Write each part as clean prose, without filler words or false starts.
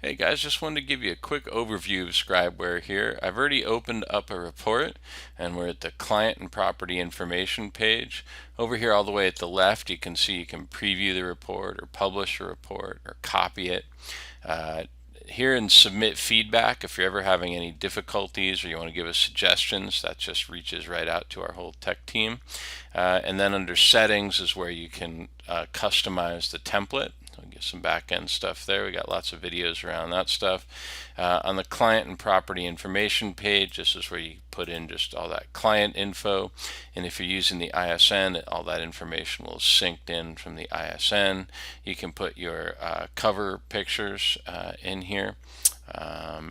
Hey guys, just wanted to give you a quick overview of ScribeWare here. I've already opened up a report and we're at the client and property information page. Over here all the way at the left you can see you can preview the report or publish a report or copy it. Here in submit feedback, if you're ever having any difficulties or you want to give us suggestions, that just reaches right out to our whole tech team. And then under settings is where you can customize the template. I'll get some back-end stuff there. We got lots of videos around that stuff. On the client and property information page, this is where you put in just all that client info. And if you're using the ISN, all that information will synced in from the ISN. You can put your cover pictures in here.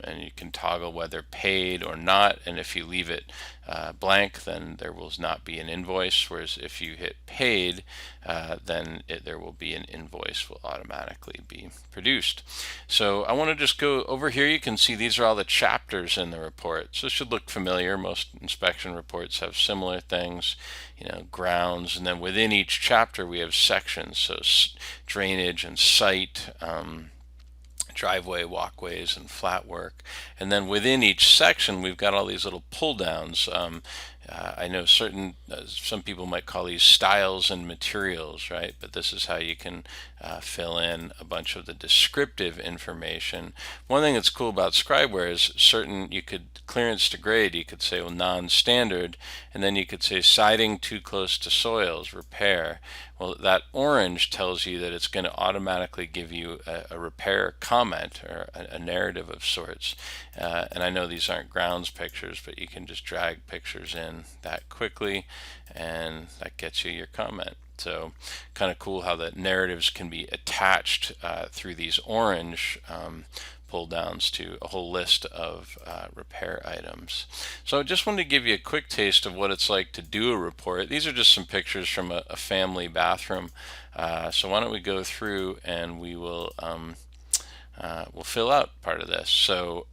And you can toggle whether paid or not, and if you leave it blank, then there will not be an invoice, whereas if you hit paid, then there will be an invoice will automatically be produced. So I want to just go over here. You can see these are all the chapters in the report, so this should look familiar. Most inspection reports have similar things, grounds, and then within each chapter we have sections, so drainage and site, driveway, walkways, and flat work. And then within each section we've got all these little pull downs. I know some people might call these styles and materials, right? But this is how you can fill in a bunch of the descriptive information. One thing that's cool about ScribeWare is you could clearance to grade, you could say, well, non-standard, and then you could say siding too close to soils, repair. Well, that orange tells you that it's going to automatically give you a repair comment or a narrative of sorts. And I know these aren't grounds pictures, but you can just drag pictures in that quickly, and that gets you your comment. So kind of cool how the narratives can be attached through these orange pull downs to a whole list of repair items. So I just wanted to give you a quick taste of what it's like to do a report. These are just some pictures from a family bathroom. So why don't we go through and we'll fill out part of this. So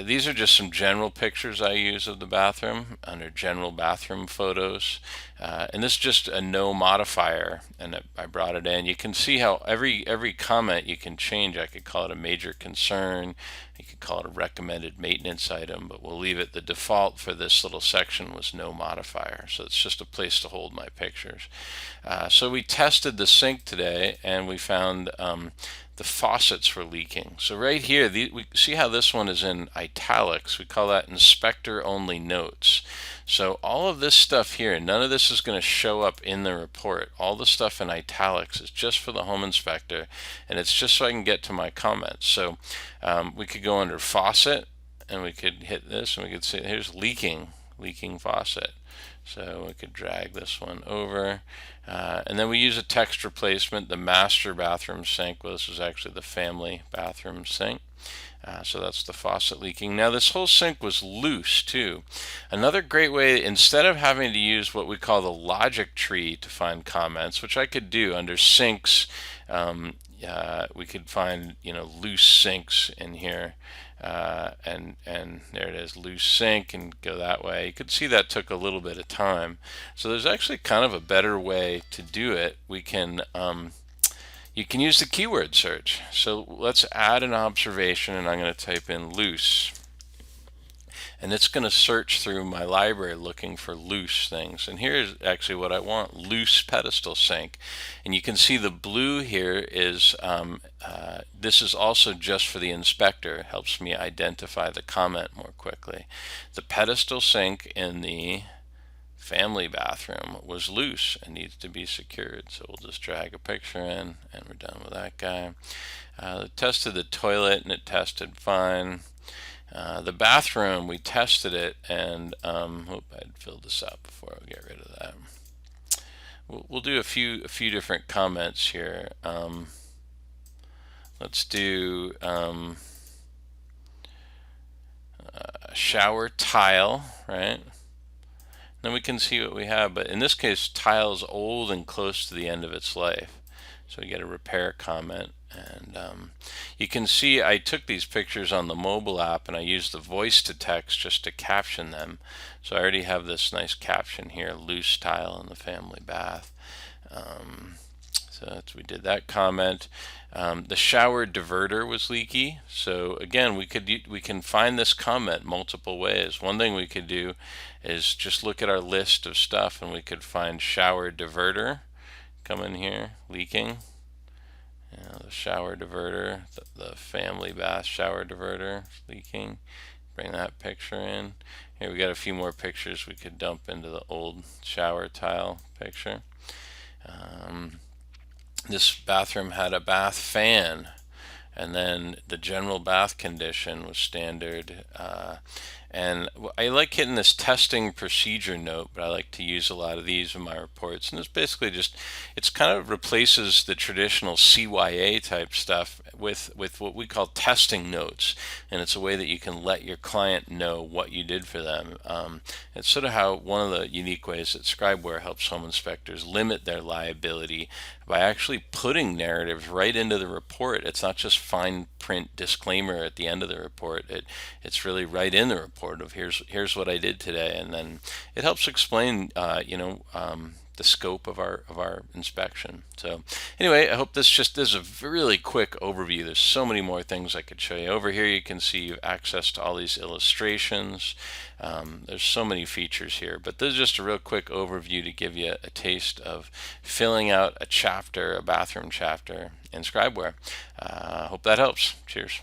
these are just some general pictures I use of the bathroom under general bathroom photos, and this is just a no modifier, and I brought it in. You can see how every comment you can change. I could call it a major concern, you could call it a recommended maintenance item, but we'll leave it. The default for this little section was no modifier, so it's just a place to hold my pictures. So we tested the sink today and we found the faucets were leaking. So right here, we see how this one is in italics. We call that inspector only notes. So all of this stuff here, none of this is going to show up in the report. All the stuff in italics is just for the home inspector, and it's just so I can get to my comments. So we could go under faucet and we could hit this and we could say here's leaking faucet. So we could drag this one over, and then we use a text replacement. The master bathroom sink, well, this is actually the family bathroom sink. So that's the faucet leaking. Now this whole sink was loose too. Another great way, instead of having to use what we call the logic tree to find comments, which I could do under sinks, we could find loose sinks in here. And there it is, loose sink, and go that way. You could see that took a little bit of time. So there's actually kind of a better way to do it. We can you can use the keyword search. So let's add an observation, and I'm going to type in loose. And it's going to search through my library looking for loose things. And here's actually what I want: loose pedestal sink. And you can see the blue here is this is also just for the inspector. It helps me identify the comment more quickly. The pedestal sink in the family bathroom was loose and needs to be secured. So we'll just drag a picture in and we're done with that guy. Tested the toilet and it tested fine. The bathroom, we tested it, and I'd filled this out before I get rid of that. We'll do a few different comments here. Let's do shower tile, right? Then we can see what we have, but in this case, tile is old and close to the end of its life. So we get a repair comment, and you can see I took these pictures on the mobile app and I used the voice to text just to caption them. So I already have this nice caption here: loose tile in the family bath. So we did that comment. The shower diverter was leaky. So again, we can find this comment multiple ways. One thing we could do is just look at our list of stuff, and we could find shower diverter. Come in here, leaking. The shower diverter, the family bath shower diverter leaking. Bring that picture in. Here we got a few more pictures we could dump into the old shower tile picture. This bathroom had a bath fan, and then the general bath condition was standard. And I like hitting this testing procedure note, but I like to use a lot of these in my reports. And it's basically just, it's kind of replaces the traditional CYA type stuff with what we call testing notes. And it's a way that you can let your client know what you did for them. It's sort of how one of the unique ways that ScribeWare helps home inspectors limit their liability by actually putting narratives right into the report. It's not just fine print disclaimer at the end of the report. It's really right in the report of here's what I did today, and then it helps explain the scope of our inspection. So anyway, I hope this is a really quick overview. There's so many more things I could show you. Over here you can see you have access to all these illustrations. There's so many features here, but this is just a real quick overview to give you a taste of filling out a chapter, a bathroom chapter in ScribeWare. Hope that helps. Cheers.